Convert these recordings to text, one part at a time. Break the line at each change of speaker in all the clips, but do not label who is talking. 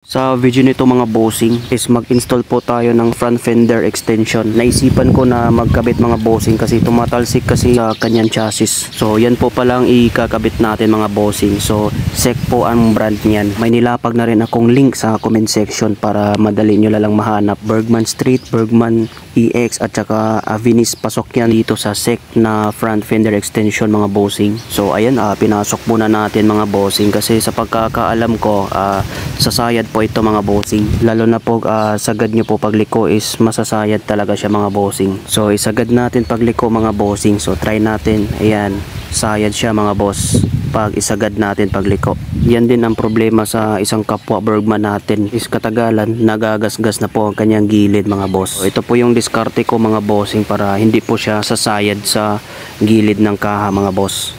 Sa video nito mga bossing is mag-install po tayo ng front fender extension. Naisipan ko na magkabit mga bossing kasi tumatalsik kasi sa kanyang chassis. So yan po palang ikakabit natin mga bossing. So SEC po ang brand niyan. May nilapag na rin akong link sa comment section para madali nyo lang mahanap. Bergman Street, Bergman EX at saka Venice, pasok yan dito sa SEC na front fender extension mga bossing. So ayan, pinasok muna natin mga bossing kasi sa pagkakaalam ko sasayad po ito mga bossing, lalo na po sagad nyo po pagliko is masasayad talaga siya mga bossing. So isagad natin pagliko mga bossing. So try natin, ayan, sayad siya mga boss pag isagad natin pagliko. Yan din ang problema sa isang kapwa Bergman natin is katagalan nagagasgas na po ang kanyang gilid mga boss. So ito po yung diskarte ko mga bossing para hindi po siya sasayad sa gilid ng kaha mga boss.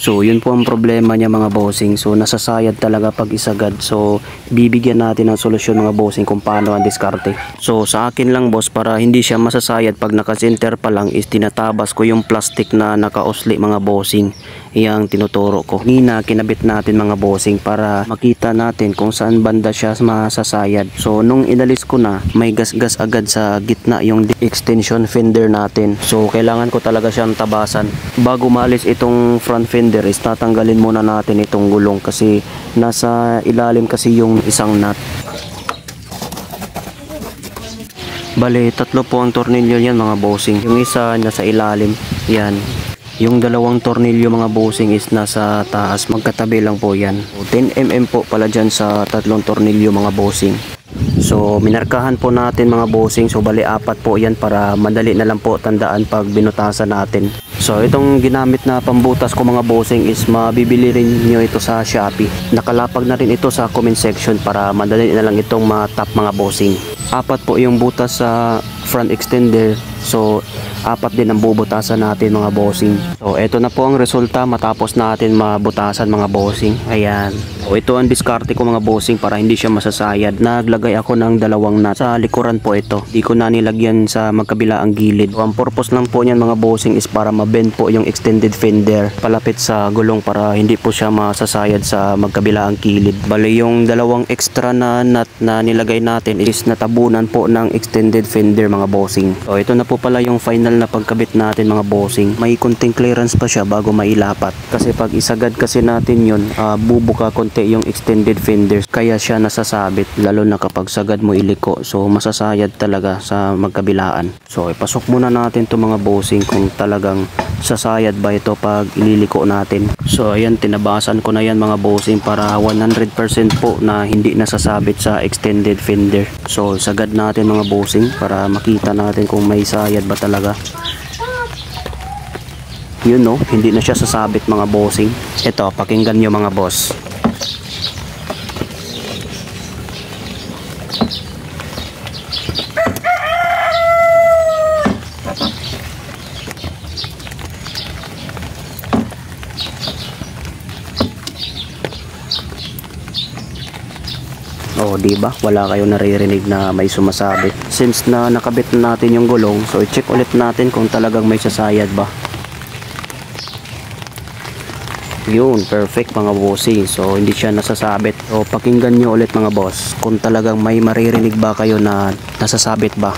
So yun po ang problema niya mga bossing. So nasasayad talaga pag isagad. So bibigyan natin ng solusyon mga bossing kung paano ang diskarte. So sa akin lang boss, para hindi siya masasayad pag naka-center pa lang, is tinatabas ko yung plastic na naka-usli mga bossing. Iyang tinuturo ko. Nina kinabit natin mga bossing para makita natin kung saan banda siya masasayad. So nung inalis ko na, may gasgas agad sa gitna yung extension fender natin. So kailangan ko talaga siyang tabasan. Bago maalis itong front fender is tatanggalin muna natin itong gulong kasi nasa ilalim kasi yung isang nut. Bale, tatlo po ang tornilyo yan mga bossing. Yung isa nasa ilalim, yan. Yung dalawang tornilyo mga bossing is nasa taas, magkatabi lang po yan. 10mm po pala dyan sa tatlong tornilyo mga bossing. So minarkahan po natin mga bossing. So bali apat po yan para madali na lang po tandaan pag binutasan natin. So itong ginamit na pambutas ko mga bossing is mabibili rin nyo ito sa Shopee. Nakalapag na rin ito sa comment section para madali na lang itong matap mga bossing. Apat po yung butas sa front extender. So apat din ang bubutasan natin mga bossing. So ito na po ang resulta matapos natin mabutasan mga bossing. Ayan. So ito ang diskarte ko mga bossing para hindi siya masasayad. Naglagay ako ng dalawang nut sa likuran po ito. Di ko na nilagyan sa magkabila ang gilid. So ang purpose lang po niyan mga bossing is para mabend po yung extended fender palapit sa gulong para hindi po siya masasayad sa magkabila ang gilid. Bali yung dalawang extra na nut na nilagay natin is natabunan po ng extended fender mga bossing. So ito na po pala yung final na pagkabit natin mga bossing. May kunting clearance pa siya bago mailapat kasi pag isagad kasi natin yun, bubuka konti yung extended fenders kaya siya nasasabit, lalo na kapag sagad mo iliko. So masasayad talaga sa magkabilaan. So ipasok muna natin to mga bossing kung talagang sasayad ba ito pag ililiko natin. So ayan, tinabasan ko na yan mga bossing para 100% po na hindi nasasabit sa extended fender. So sagad natin mga bossing para makita natin kung may sayad ba talaga. Yun no, hindi na siya sasabit mga bossing. Ito, pakinggan nyo mga boss. Oh, di ba? Wala kayong naririnig na may sumasabit. Since na nakabit na natin yung gulong, so i-check ulit natin kung talagang may sasayad ba. Yun, perfect mga bossing. So hindi siya nasasabit. So pakinggan nyo ulit mga boss kung talagang may maririnig ba kayo na nasasabit ba.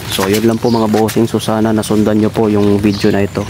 So yun lang po mga bossing. So sana nasundan nyo po yung video na ito.